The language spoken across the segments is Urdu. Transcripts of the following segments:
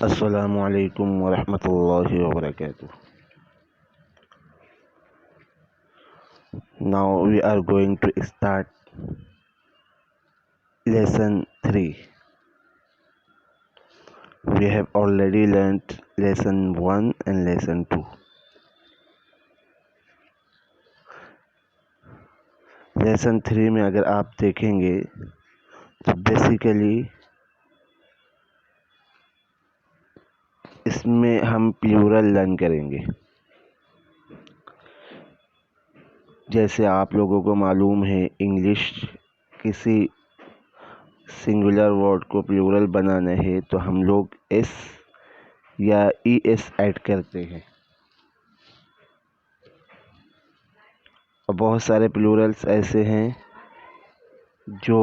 السلام علیکم ورحمۃ اللہ وبرکاتہ. Now we are going to start lesson 3. We have already learnt lesson 1 and lesson 2. Lesson 3 میں اگر آپ دیکھیں گے تو بیسیکلی اس میں ہم پلورل لرن کریں گے. جیسے آپ لوگوں کو معلوم ہے انگلش کسی سنگولر ورڈ کو پلورل بنانا ہے تو ہم لوگ ایس یا ای ایس ایڈ کرتے ہیں. اور بہت سارے پلورلس ایسے ہیں جو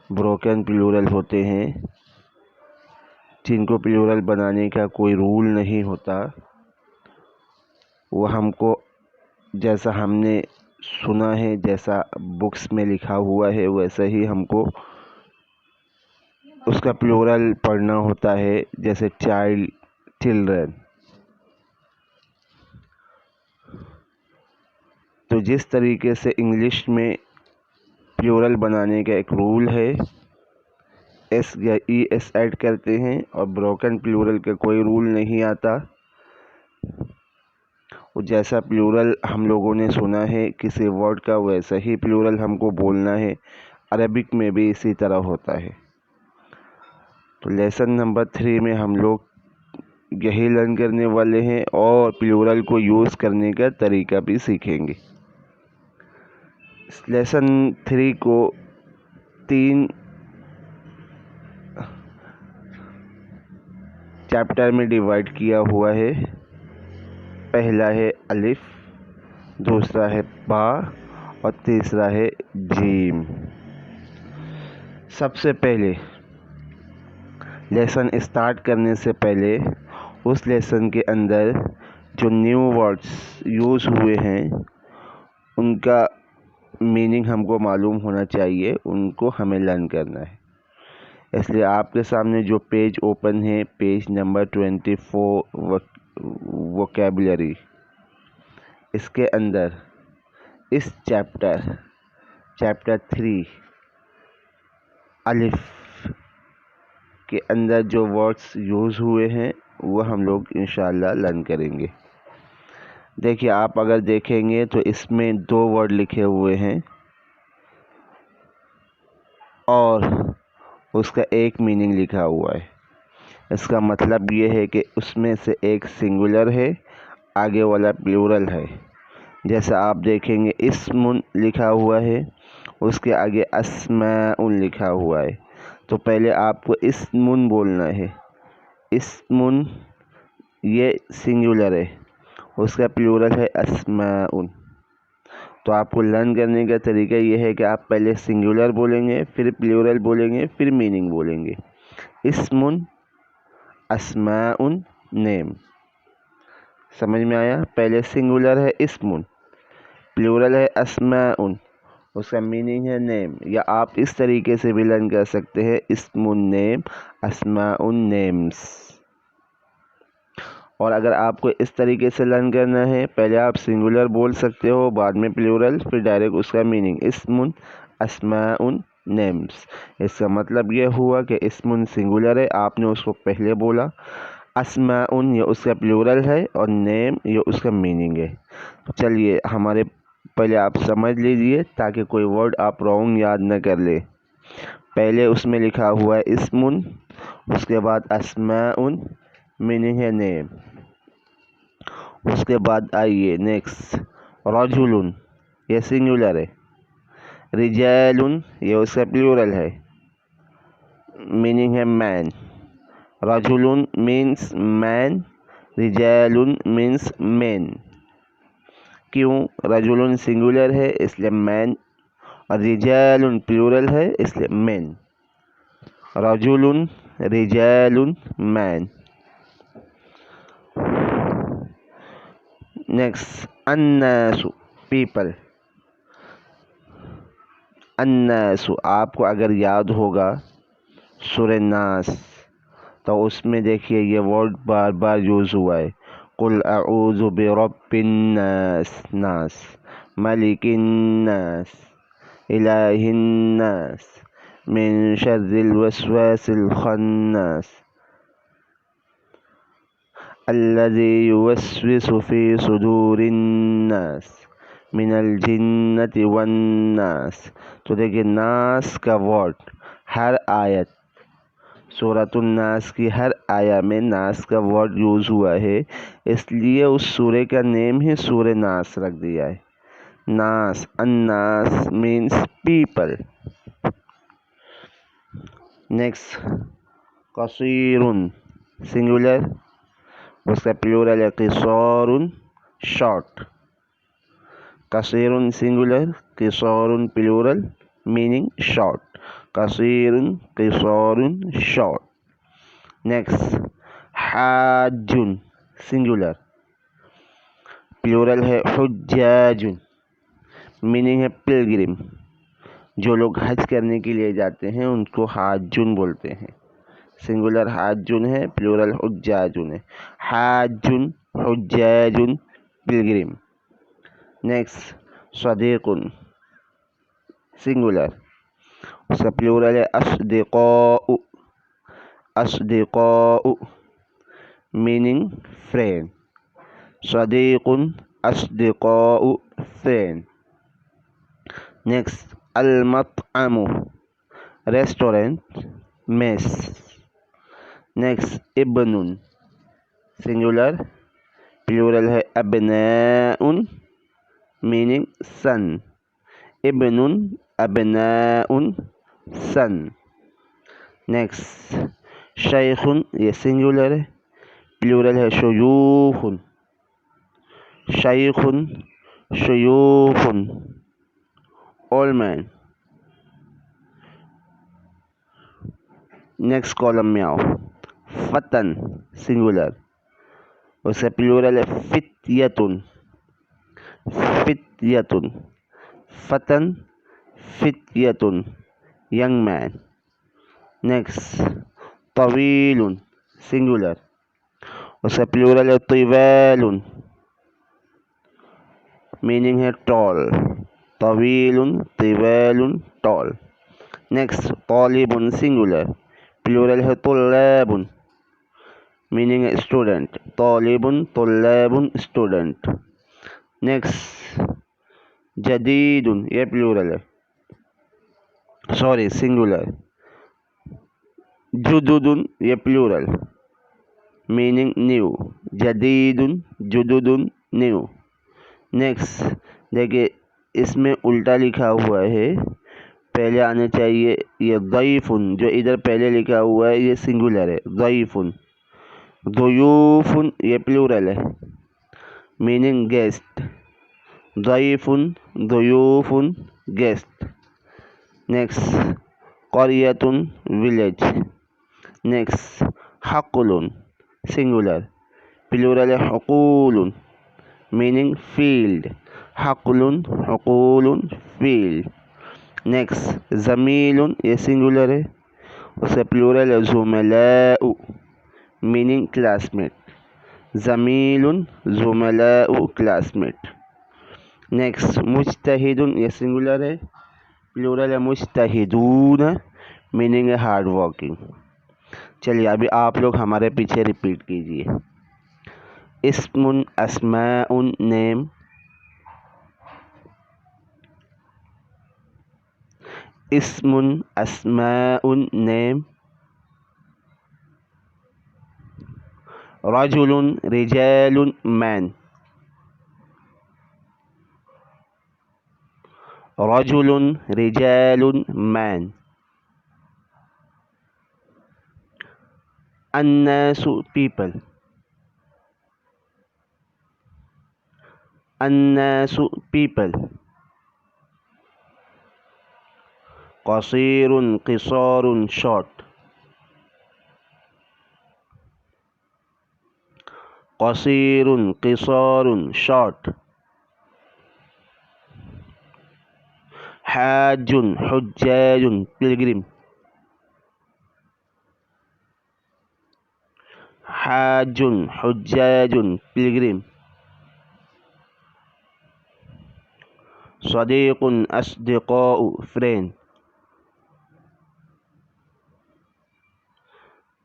بروکن پلورل ہوتے ہیں جن کو پلورل بنانے کا کوئی رول نہیں ہوتا. وہ ہم کو جیسا ہم نے سنا ہے، جیسا بکس میں لکھا ہوا ہے، ویسا ہی ہم کو اس کا پلورل پڑھنا ہوتا ہے. جیسے چائلڈ، چلڈرن. تو جس طریقے سے انگلش میں پلورل بنانے کا ایک رول ہے، ایس یا ای ایس ایڈ کرتے ہیں، اور بروکن پلورل کا کوئی رول نہیں آتا. اور جیسا پلورل ہم لوگوں نے سنا ہے کسی ورڈ کا، ویسا ہی پلورل ہم کو بولنا ہے. عربک میں بھی اسی طرح ہوتا ہے. تو لیسن نمبر 3 میں ہم لوگ یہی لرن کرنے والے ہیں اور پلورل کو یوز کرنے کا طریقہ بھی سیکھیں گے. لیسن 3 کو 3 چیپٹر میں ڈیوائڈ کیا ہوا ہے. پہلا ہے الف، دوسرا ہے با اور تیسرا ہے جیم. سب سے پہلے لیسن اسٹارٹ کرنے سے پہلے اس لیسن کے اندر جو نیو ورڈز یوز ہوئے ہیں ان کا میننگ ہم کو معلوم ہونا چاہیے. ان کو ہمیں لرن کرنا ہے. اس لیے آپ کے سامنے جو پیج اوپن ہے، پیج نمبر 24 ووکیبلری، اس کے اندر اس چیپٹر 3 الف کے اندر جو ورڈز یوز ہوئے ہیں وہ ہم لوگ انشاءاللہ لرن کریں گے. دیکھیے، آپ اگر دیکھیں گے تو اس میں 2 ورڈ لکھے ہوئے ہیں اور اس کا ایک میننگ لکھا ہوا ہے. اس کا مطلب یہ ہے کہ اس میں سے ایک سنگولر ہے، آگے والا پلورل ہے. جیسا آپ دیکھیں گے اسم لکھا ہوا ہے، اس کے آگے اسماء لکھا ہوا ہے. تو پہلے آپ کو اسم بولنا ہے. اسم یہ سنگولر ہے، اس کا پلورل ہے اسماء. تو آپ کو لرن کرنے کا طریقہ یہ ہے کہ آپ پہلے سنگولر بولیں گے، پھر پلورل بولیں گے، پھر میننگ بولیں گے. اسم، اسماء، نیم. سمجھ میں آیا؟ پہلے سنگولر ہے اسم، پلورل ہے اسماء، اس کا میننگ ہے نیم. یا آپ اس طریقے سے بھی لرن کر سکتے ہیں، اسم نیم، اسماء نیمز. اور اگر آپ کو اس طریقے سے لرن کرنا ہے، پہلے آپ سنگولر بول سکتے ہو، بعد میں پلورل، پھر ڈائریکٹ اس کا میننگ اسم، اسماء، نیمز. اس کا مطلب یہ ہوا کہ اسم سنگولر ہے، آپ نے اس کو پہلے بولا. اسماء یہ اس کا پلورل ہے اور نیم یہ اس کا میننگ ہے. چلیے ہمارے پہلے آپ سمجھ لیجئے تاکہ کوئی ورڈ آپ رانگ یاد نہ کر لیں. پہلے اس میں لکھا ہوا ہے اسم، اس کے بعد اسماء، میننگ ہے نیم. اس کے بعد آئیے نیکسٹ، رجل یہ سنگولر ہے، رجال یہ اس کا پلورل ہے، میننگ ہے مین. رجل مینس مین، رجال مینس مین. کیوں؟ رجل سنگولر ہے اس لیے مین، اور رجال پلورل ہے اس لیے مین. رجل، رجال، مین. نیکسٹ، الناس پیپل. الناس آپ کو اگر یاد ہوگا سورہ ناس، تو اس میں دیکھیے یہ ورڈ بار بار یوز ہوا ہے. قل اعوذ برب الناس، ناس، ملک الناس، الہ الناس، من شر الوسواس الخناس الذي يوسوس في صدور الناس من الجنة والناس. تو دیکھیے ناس کا ورڈ ہر آیت، سورۃ الناس کی ہر آیا میں ناس کا ورڈ یوز ہوا ہے، اس لیے اس سورے کا نیم ہی سورہ ناس رکھ دیا ہے. ناس، الناس مینس پیپل. نیکسٹ قصیر سنگولر، اس کا پلورل ہے قصار شارٹ. قصیر سنگولر، قصار پلورل، میننگ شارٹ. قصیر قصار شارٹ. نیکسٹ حاج سنگولر، پلورل ہے حجاج، میننگ ہے پلگرم. جو لوگ حج کرنے کے لیے جاتے ہیں ان کو حاجن بولتے ہیں. سنگولر حاجن ہے، پلورل حجاجن ہے. حاجن، حجاجن، پلگرم. نیکسٹ صدیق سنگولر، اس کا پلورل ہے اصدقاء. اصدقاء میننگ فرینڈ. صدیق، اصدقاء، فرینڈ. نیکسٹ المطعم ریسٹورینٹ، میس. نیکسٹ ابن سنگولر، پلورل ہے ابناء، میننگ سن. ابن، ابناء، سن. نیکسٹ شیخ، یہ سنگولر ہے، پلورل ہے شیوخ. شیخ، شیوخ، اولڈ مین. نیکسٹ کالم میں آؤ. فتن سنگولر، اس کا پلورل ہے فتیتن. فتیتن، فتن، فتیتن، ینگ مین. نیکسٹ طویل سنگولر، اس کا پلورل ہے طویل، میننگ ہے ٹال. طویل، طویل، ٹال. نیکسٹ طالب سنگولر، پلورل ہے طلاب، میننگ ہے اسٹوڈنٹ. طالب، طلاب، اسٹوڈنٹ. نیکسٹ جدید، یہ پلورل ہے، سوری سنگولر. جدد، یہ پلورل، میننگ نیو. جدید، جدد، نیو. نیکسٹ دیکھیے اس میں الٹا لکھا ہوا ہے، پہلے آنا چاہیے یہ ضیف. جو ادھر پہلے لکھا ہوا ہے یہ سنگولر ہے، ضیف. ضیوف، یہ پلورل ہے، میننگ گیسٹ. ضیف، ضیوف، گیسٹ. نیکسٹ قریۃ ولیج. نیکسٹ حقل سنگولر، پلورل ہے حقول، میننگ فیلڈ. حقل، حقول، فیلڈ. نیکسٹ زمیل، یہ سنگولر ہے، اس کا پلورل ہے زملاء، میننگ کلاس میٹ. زمیل، زملاء، کلاس میٹ. نیکسٹ مجتہد، یہ سنگولر ہے، پلورل ہے مجتہدون، میننگ ہے ہارڈ ورکنگ. چلیے ابھی آپ لوگ ہمارے پیچھے ریپیٹ کیجیے. اسم، اسماء، نیم. اسم، اسماء، نیم. رجل، رجال، man. رجل، رجال، man. الناس، people. الناس، people. قصير، قصار، short. قصير، قصار، short. حاج، حجاج، pilgrim. حاج حجاج pilgrim. صديق أصدقاء friend.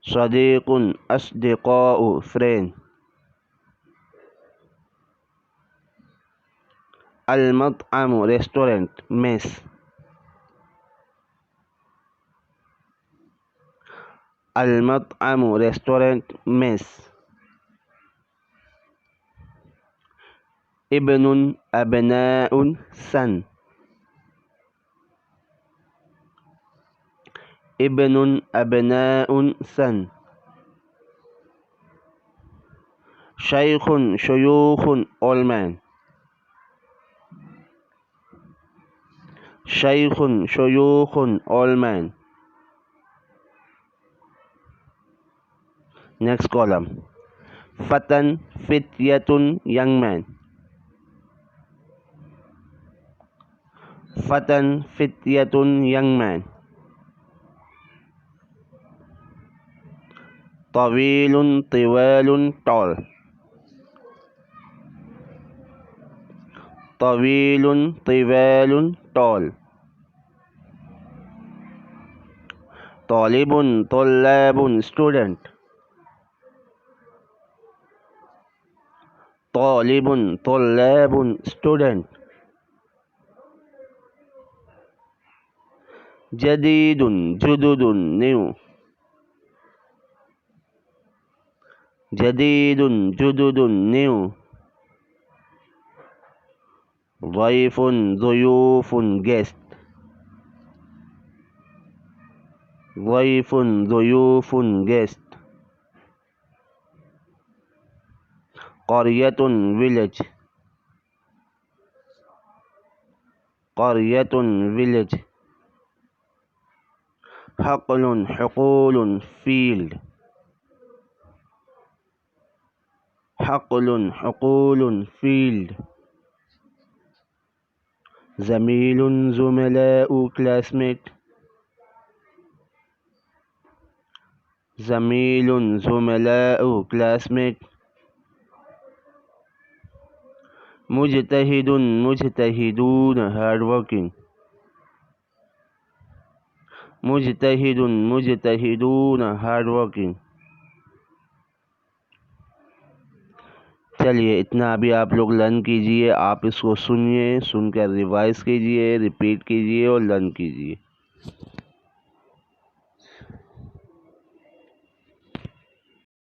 صديق أصدقاء friend. المطعم restaurant mess. المطعم restaurant mess. ابن أبناء son. ابن أبناء son. شيخ شيوخ old man. شيخ شيوخ old man. Next column. فتى فتية young man. فتى فتية young man. طويل طوال tall. طويل طوال tall. طالب طلاب student. طالب طلاب student. جديد جدد new. جديد جدد new. ضيف ضيوف guest. ضيف ضيوف guest. قرية village. قرية village. حقل حقول field. حقل حقول field. زميل زملاء classmate. زميل زملاء classmate. مجتهد مجتهدون hard working. مجتہد مجتہدون ہارڈ ورکنگ. چلیے اتنا ابھی آپ لوگ لرن کیجئے. آپ اس کو سنیے، سن کر ریوائز کیجئے، ریپیٹ کیجئے اور لرن کیجئے.